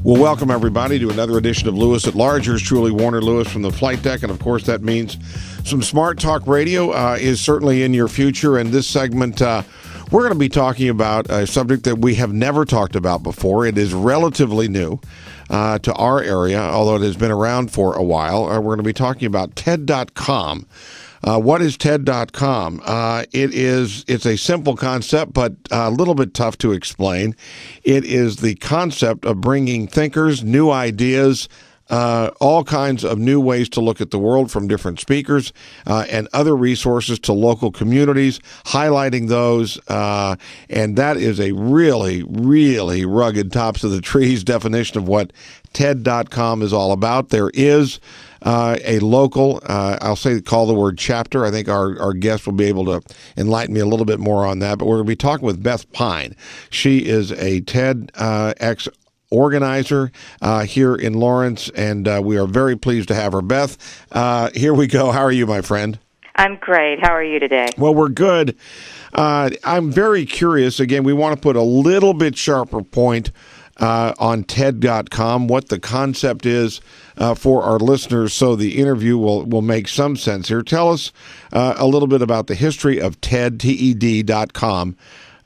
Well, welcome everybody to another edition of Lewis at Large. Yours truly, Warner Lewis from the flight deck, and of course that means some smart talk radio is certainly in your future. And this segment, we're going to be talking about a subject that we have never talked about before. It is relatively new to our area, although it has been around for a while. We're going to be talking about TED.com. What is TED.com? It's a simple concept, but a little bit tough to explain. It is the concept of bringing thinkers, new ideas, all kinds of new ways to look at the world from different speakers and other resources to local communities, highlighting those. And that is a really, really rugged, tops of the trees definition of what TED.com is all about. There is a local, I'll say call the word chapter. I think our guest will be able to enlighten me a little bit more on that. But we're going to be talking with Beth Pine. She is a TEDx organizer here in Lawrence, and we are very pleased to have her. Beth, here we go. How are you, my friend? I'm great. How are you today? Well, we're good. I'm very curious. Again, we want to put a little bit sharper point on TED.com, what the concept is for our listeners, so the interview will make some sense here. Tell us a little bit about the history of TED.com,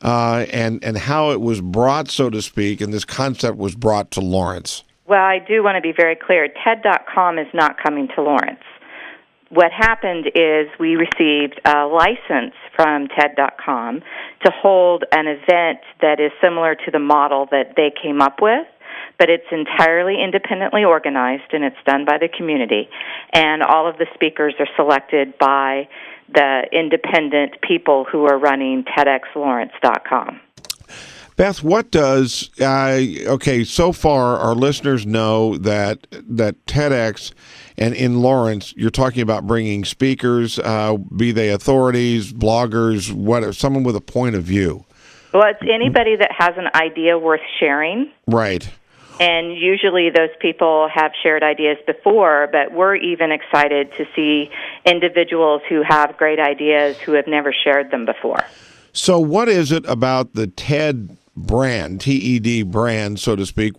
and how it was brought, so to speak, and this concept was brought to Lawrence. Well, I do want to be very clear. TED.com is not coming to Lawrence. What happened is we received a license from TED.com to hold an event that is similar to the model that they came up with, but it's entirely independently organized, and it's done by the community. And all of the speakers are selected by the independent people who are running TEDxLawrence.com. Beth, what does, so far our listeners know that TEDx and in Lawrence, you're talking about bringing speakers, be they authorities, bloggers, someone with a point of view. Well, it's anybody that has an idea worth sharing. Right. And usually those people have shared ideas before, but we're even excited to see individuals who have great ideas who have never shared them before. So what is it about the TED brand, TED brand, so to speak?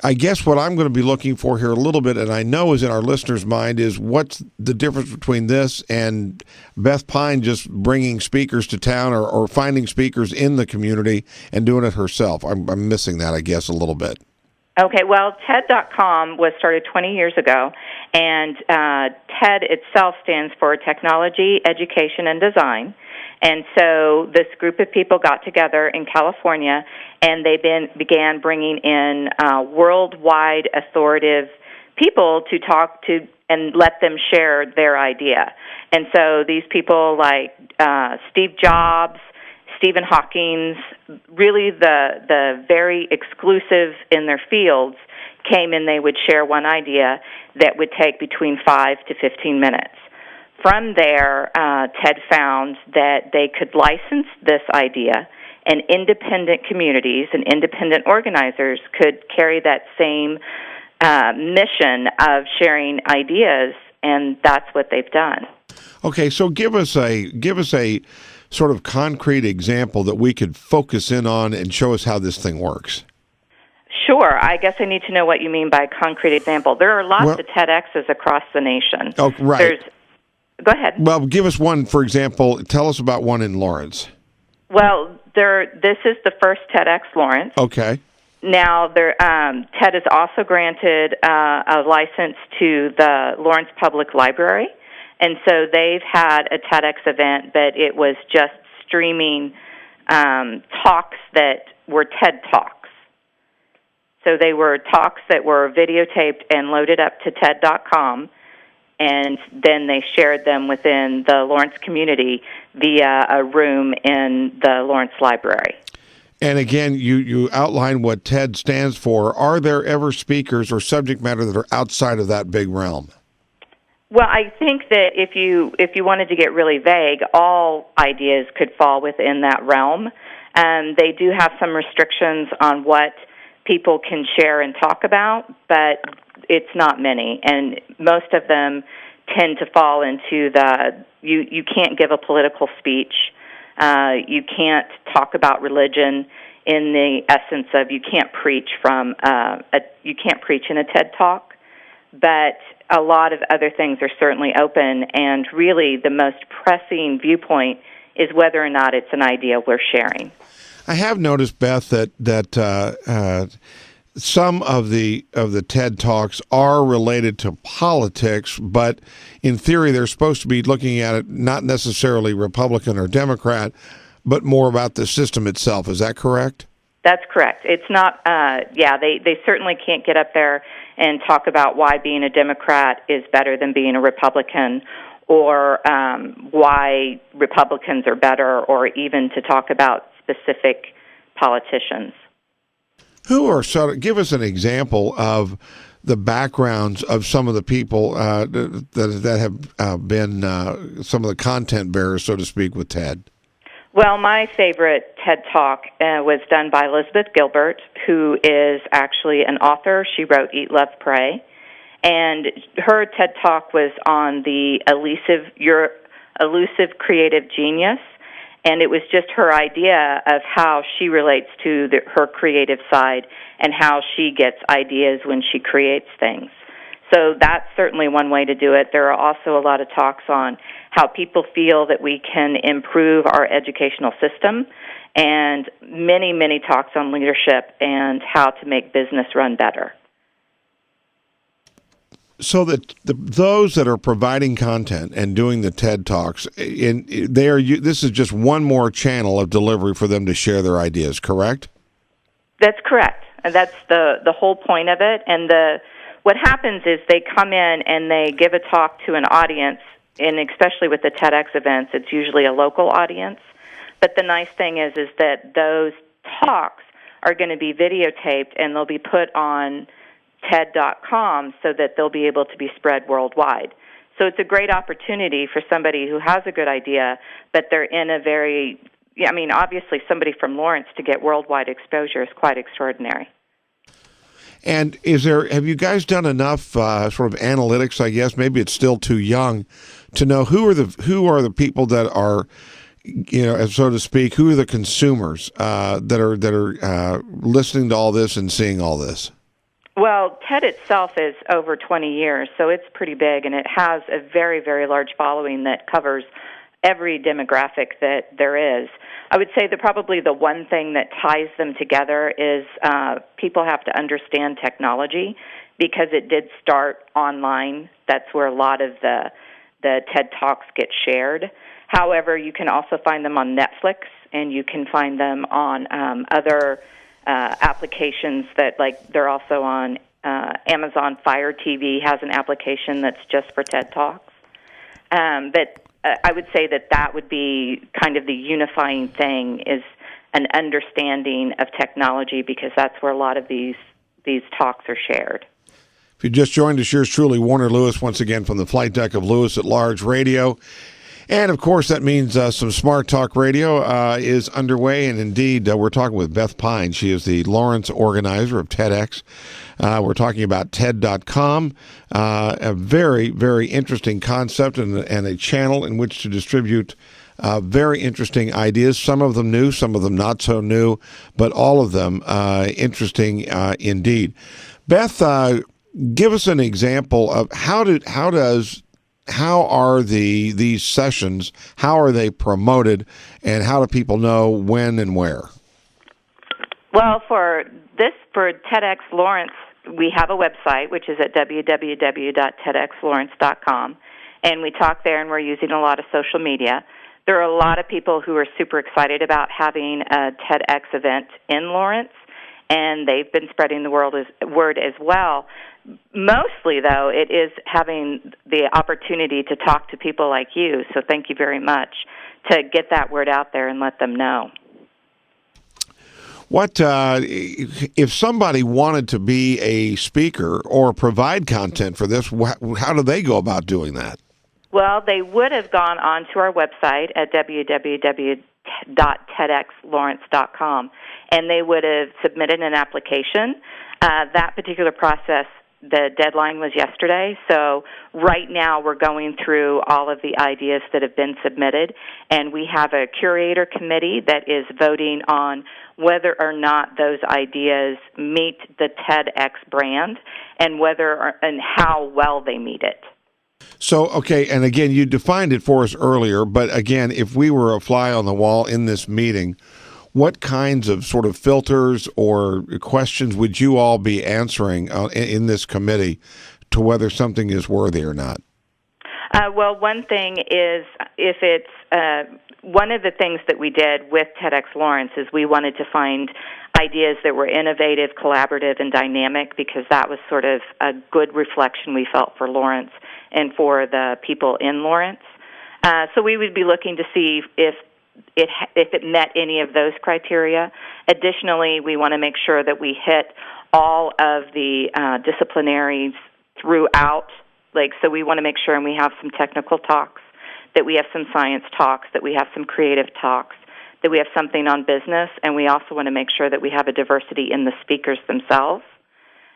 I guess what I'm going to be looking for here a little bit, and I know is in our listeners' mind, is what's the difference between this and Beth Pine just bringing speakers to town or finding speakers in the community and doing it herself? I'm missing that, I guess, a little bit. Okay, well, TED.com was started 20 years ago, and TED itself stands for Technology, Education, and Design. And so this group of people got together in California, and they began bringing in worldwide authoritative people to talk to and let them share their idea. And so these people like Steve Jobs, Stephen Hawking, really the very exclusive in their fields, came and they would share one idea that would take between 5 to 15 minutes. From there, TED found that they could license this idea, and independent communities and independent organizers could carry that same mission of sharing ideas, and that's what they've done. Okay, so give us a sort of concrete example that we could focus in on and show us how this thing works. Sure. I guess I need to know what you mean by concrete example. There are lots of TEDx's across the nation. Oh, right. Go ahead. Well, give us one, for example. Tell us about one in Lawrence. Well, this is the first TEDx Lawrence. Okay. Now, TED has also granted a license to the Lawrence Public Library, and so they've had a TEDx event, but it was just streaming talks that were TED Talks. So they were talks that were videotaped and loaded up to TED.com, and then they shared them within the Lawrence community via a room in the Lawrence Library. And again, you outline what TED stands for. Are there ever speakers or subject matter that are outside of that big realm? Well, I think that if you wanted to get really vague, all ideas could fall within that realm. They do have some restrictions on what people can share and talk about, but it's not many, and most of them tend to fall into you can't give a political speech, you can't talk about religion in the essence of you can't preach you can't preach in a TED Talk, but a lot of other things are certainly open, and really the most pressing viewpoint is whether or not it's an idea we're sharing. I have noticed, Beth, that some of the TED Talks are related to politics, but in theory they're supposed to be looking at it not necessarily Republican or Democrat, but more about the system itself. Is that correct? That's correct. It's not, they certainly can't get up there and talk about why being a Democrat is better than being a Republican, or why Republicans are better, or even to talk about specific politicians. Give us an example of the backgrounds of some of the people that have been some of the content bearers, so to speak, with TED. Well, my favorite TED Talk was done by Large-Beth Gilbert, who is actually an author. She wrote Eat, Love, Pray. And her TED Talk was on the elusive creative genius. And it was just her idea of how she relates to her creative side and how she gets ideas when she creates things. So that's certainly one way to do it. There are also a lot of talks on how people feel that we can improve our educational system, and many, many talks on leadership and how to make business run better. So that those that are providing content and doing the TED Talks, this is just one more channel of delivery for them to share their ideas, correct? That's correct. And that's the whole point of it. And what happens is they come in and they give a talk to an audience, and especially with the TEDx events, it's usually a local audience. But the nice thing is that those talks are going to be videotaped, and they'll be put on TED.com so that they'll be able to be spread worldwide. So it's a great opportunity for somebody who has a good idea, but they're in a obviously somebody from Lawrence to get worldwide exposure is quite extraordinary. And have you guys done enough sort of analytics, I guess, maybe it's still too young, to know who are the people that are, so to speak, who are the consumers that are listening to all this and seeing all this? Well, TED itself is over 20 years, so it's pretty big, and it has a very, very large following that covers every demographic that there is. I would say that probably the one thing that ties them together is people have to understand technology, because it did start online. That's where a lot of the TED Talks get shared. However, you can also find them on Netflix, and you can find them on other applications they're also on Amazon Fire TV has an application that's just for TED Talks. But I would say that would be kind of the unifying thing, is an understanding of technology, because that's where a lot of these talks are shared. If you just joined us, yours truly, Warner Lewis, once again from the flight deck of Lewis at Large Radio. And, of course, that means some Smart Talk Radio is underway. And, indeed, we're talking with Beth Pine. She is the Lawrence organizer of TEDx. We're talking about TED.com, a very, very interesting concept and a channel in which to distribute very interesting ideas, some of them new, some of them not so new, but all of them interesting indeed. Beth, give us an example of how are these sessions, how are they promoted, and how do people know when and where? Well, for TEDx Lawrence, we have a website, which is at www.tedxlawrence.com, and we talk there, and we're using a lot of social media. There are a lot of people who are super excited about having a TEDx event in Lawrence, and they've been spreading the word as well. Mostly, though, it is having the opportunity to talk to people like you, so thank you very much, to get that word out there and let them know. What if somebody wanted to be a speaker or provide content for this, how do they go about doing that? Well, they would have gone onto our website at www.tedxlawrence.com, and they would have submitted an application. That particular process the deadline was yesterday. So right now we're going through all of the ideas that have been submitted, and we have a curator committee that is voting on whether or not those ideas meet the TEDx brand and and how well they meet it. So, okay, and again, you defined it for us earlier, but again, if we were a fly on the wall in this meeting, what kinds of sort of filters or questions would you all be answering in this committee to whether something is worthy or not? Well, one thing is if it's one of the things that we did with TEDx Lawrence is we wanted to find ideas that were innovative, collaborative, and dynamic because that was sort of a good reflection we felt for Lawrence and for the people in Lawrence. So we would be looking to see if it met any of those criteria. Additionally, we want to make sure that we hit all of the disciplinaries throughout. So we want to make sure, and we have some technical talks, that we have some science talks, that we have some creative talks, that we have something on business, and we also want to make sure that we have a diversity in the speakers themselves.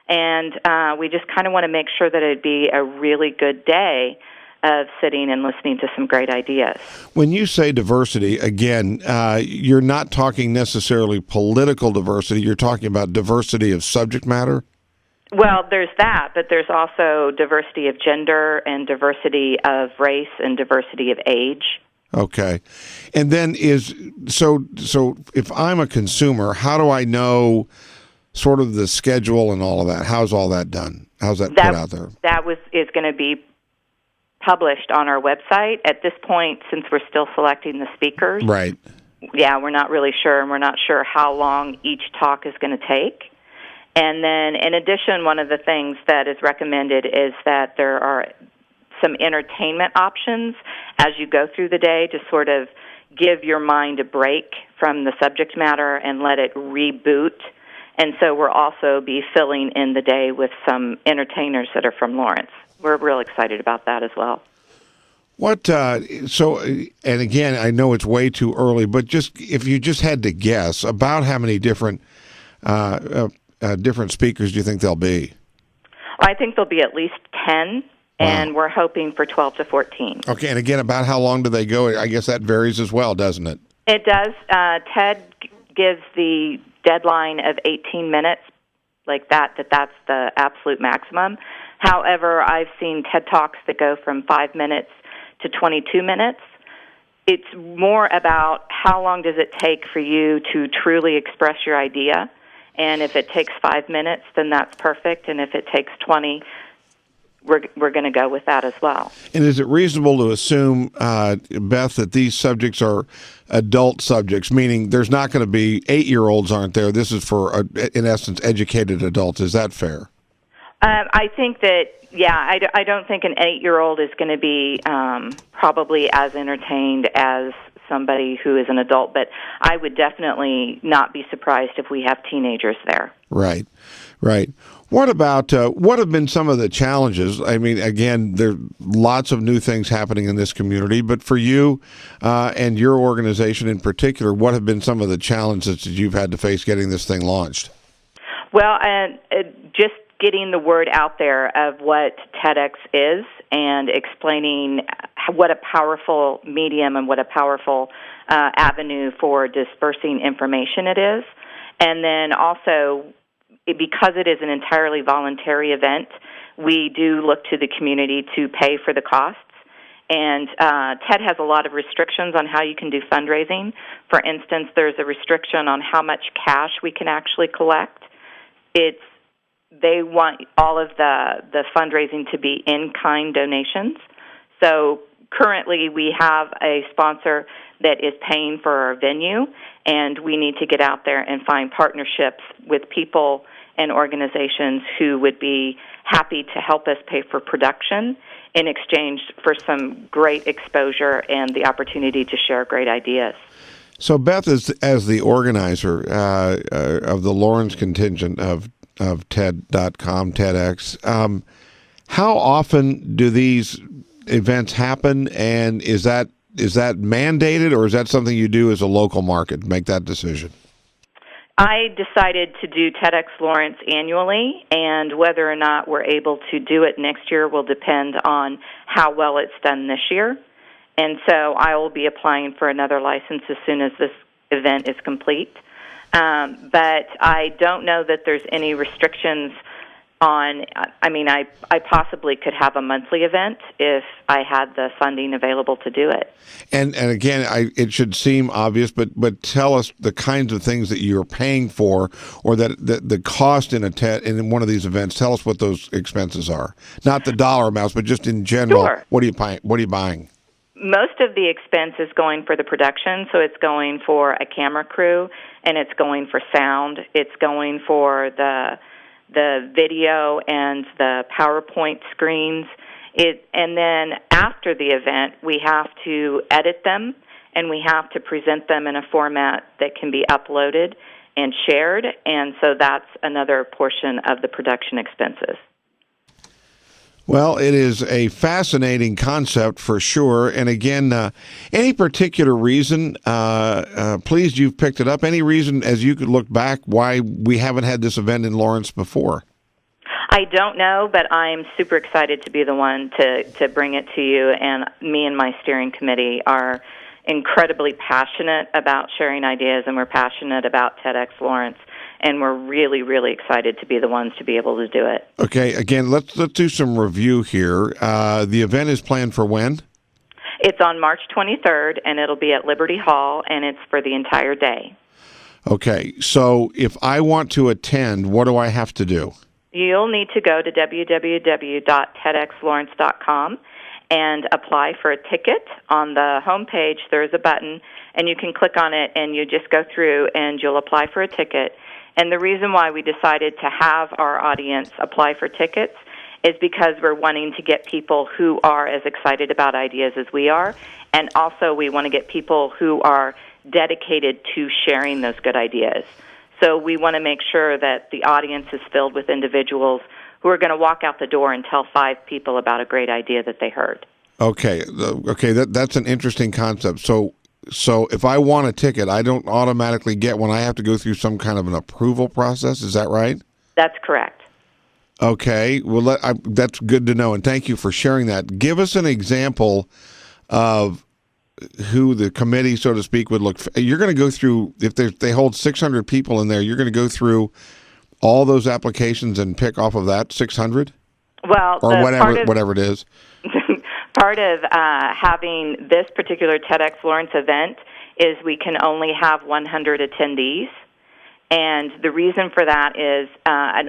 And we just kind of want to make sure that it'd be a really good day of sitting and listening to some great ideas. When you say diversity, again, you're not talking necessarily political diversity. You're talking about diversity of subject matter? Well, there's that, but there's also diversity of gender and diversity of race and diversity of age. Okay. And then so if I'm a consumer, how do I know sort of the schedule and all of that? How's all that done? How's that put out there? That is going to be published on our website. At this point, since we're still selecting the speakers, right? Yeah, we're not really sure, and we're not sure how long each talk is going to take. And then, in addition, one of the things that is recommended is that there are some entertainment options as you go through the day to sort of give your mind a break from the subject matter and let it reboot. And so we'll also be filling in the day with some entertainers that are from Lawrence. We're real excited about that as well. And again, I know it's way too early, but just if you just had to guess, about how many different speakers do you think there'll be? I think there'll be at least 10, and we're hoping for 12 to 14. Okay, and again, about how long do they go? I guess that varies as well, doesn't it? It does. TED gives the deadline of 18 minutes, like that's the absolute maximum. However, I've seen TED Talks that go from 5 minutes to 22 minutes. It's more about how long does it take for you to truly express your idea. And if it takes 5 minutes, then that's perfect. And if it takes 20, we're going to go with that as well. And is it reasonable to assume, Beth, that these subjects are adult subjects, meaning there's not going to be 8-year-olds aren't there? This is for, in essence, educated adults. Is that fair? I think that, I don't think an 8-year-old is going to be probably as entertained as somebody who is an adult, but I would definitely not be surprised if we have teenagers there. Right. What about, what have been some of the challenges? I mean, again, there are lots of new things happening in this community, but for you and your organization in particular, what have been some of the challenges that you've had to face getting this thing launched? Well, just getting the word out there of what TEDx is and explaining what a powerful medium and what a powerful avenue for dispersing information it is. And then also, because it is an entirely voluntary event, we do look to the community to pay for the costs. And TED has a lot of restrictions on how you can do fundraising. For instance, there's a restriction on how much cash we can actually collect. They want all of the fundraising to be in-kind donations. So currently we have a sponsor that is paying for our venue, and we need to get out there and find partnerships with people and organizations who would be happy to help us pay for production in exchange for some great exposure and the opportunity to share great ideas. So Beth, as the organizer of the Lawrence contingent of TED.com, TEDx, how often do these events happen, and is that mandated, or is that something you do as a local market, make that decision? I decided to do TEDx Lawrence annually, and whether or not we're able to do it next year will depend on how well it's done this year. And so I will be applying for another license as soon as this event is complete. But I don't know that there's any restrictions on, I possibly could have a monthly event if I had the funding available to do it. And again, it should seem obvious, but tell us the kinds of things that you're paying for, or that the cost in in one of these events. Tell us what those expenses are. Not the dollar amounts, but just in general. Sure. What are you buying? Most of the expense is going for the production, so it's going for a camera crew, and it's going for sound. It's going for the video and the PowerPoint screens. And then after the event, we have to edit them, and we have to present them in a format that can be uploaded and shared, and so that's another portion of the production expenses. Well, it is a fascinating concept for sure. And again, any particular reason, pleased you've picked it up, any reason as you could look back why we haven't had this event in Lawrence before? I don't know, but I'm super excited to be the one to bring it to you. And me and my steering committee are incredibly passionate about sharing ideas, and we're passionate about TEDx Lawrence. And we're really, really excited to be the ones to be able to do it. Okay, again, let's do some review here. The event is planned for when? It's on March 23rd, and it'll be at Liberty Hall, and it's for the entire day. Okay, so if I want to attend, what do I have to do? You'll need to go to www.tedxlawrence.com and apply for a ticket. On the homepage, there's a button, and you can click on it, and you just go through, and you'll apply for a ticket. And the reason why we decided to have our audience apply for tickets is because we're wanting to get people who are as excited about ideas as we are, and also we want to get people who are dedicated to sharing those good ideas. So we want to make sure that the audience is filled with individuals who are going to walk out the door and tell 5 people about a great idea that they heard. Okay, that's an interesting concept. So if I want a ticket, I don't automatically get one. I have to go through some kind of an approval process. Is that right? That's correct. Okay. Well, that's good to know, and thank you for sharing that. Give us an example of who the committee, so to speak, would look for. You're going to go through, if they hold 600 people in there, you're going to go through all those applications and pick off of that 600? Well, or whatever it is. Part of having this particular TEDx Lawrence event is we can only have 100 attendees. And the reason for that is a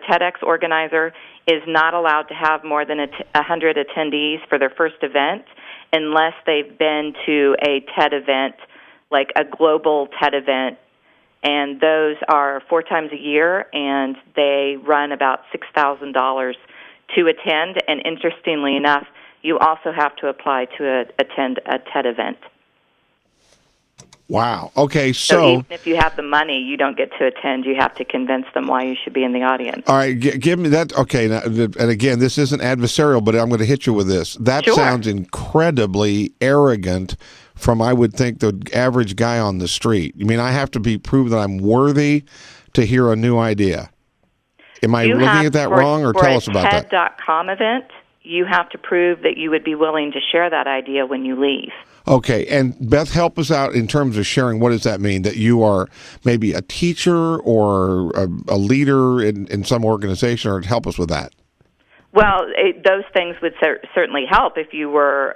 TEDx organizer, is not allowed to have more than 100 attendees for their first event unless they've been to a TED event, like a global TED event. And those are 4 times a year, and they run about $6,000 to attend. And interestingly enough, you also have to apply to attend a TED event. Wow. Okay, so even if you have the money, you don't get to attend. You have to convince them why you should be in the audience. All right, give me that. Okay, now, and again, this isn't adversarial, but I'm going to hit you with this. That Sure. sounds incredibly arrogant from, I would think, the average guy on the street. I mean, I have to prove that I'm worthy to hear a new idea. Am I looking at that wrong, or tell us about that? For a TED.com event, you have to prove that you would be willing to share that idea when you leave. Okay, and Beth, help us out in terms of sharing. What does that mean? That you are maybe a teacher or a leader in some organization, or help us with that? Well, those things would certainly help if you were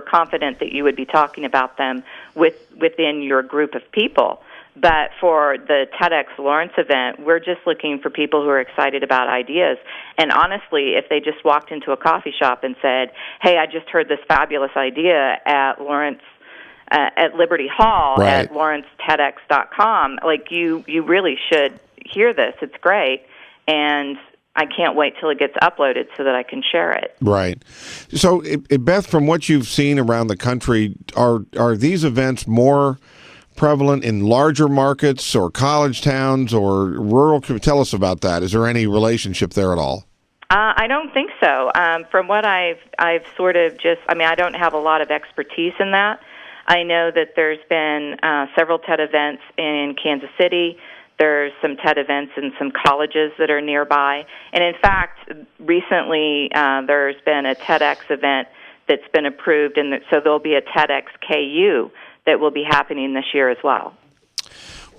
confident that you would be talking about them within your group of people. But for the TEDx Lawrence event, we're just looking for people who are excited about ideas. And honestly, if they just walked into a coffee shop and said, "Hey, I just heard this fabulous idea at Lawrence, at Liberty Hall, right. at LawrenceTEDx.com," like you really should hear this. It's great, and I can't wait till it gets uploaded so that I can share it. Right. So, Beth, from what you've seen around the country, are these events more prevalent in larger markets or college towns or rural? Tell us about that. Is there any relationship there at all? I don't think so. From what I've sort of I don't have a lot of expertise in that. I know that there's been several TED events in Kansas City. There's some TED events in some colleges that are nearby. And in fact, recently there's been a TEDx event that's been approved, and so there'll be a TEDx KU that will be happening this year as well.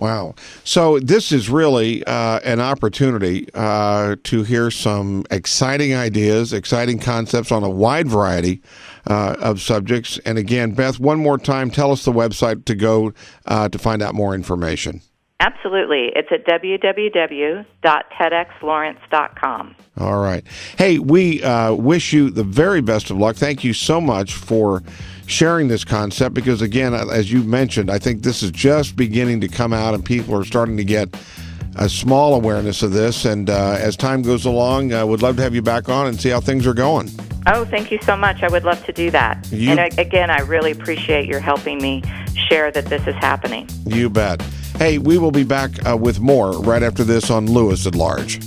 Wow. So this is really an opportunity to hear some exciting ideas, exciting concepts on a wide variety of subjects. And again, Beth, one more time, tell us the website to go to find out more information. Absolutely. It's at www.tedxlawrence.com. All right. Hey, we wish you the very best of luck. Thank you so much for sharing this concept because, again, as you mentioned, I think this is just beginning to come out and people are starting to get a small awareness of this. And as time goes along, I would love to have you back on and see how things are going. Oh, thank you so much. I would love to do that. And again, I really appreciate your helping me share that this is happening. You bet. Hey, we will be back with more right after this on Lewis at Large.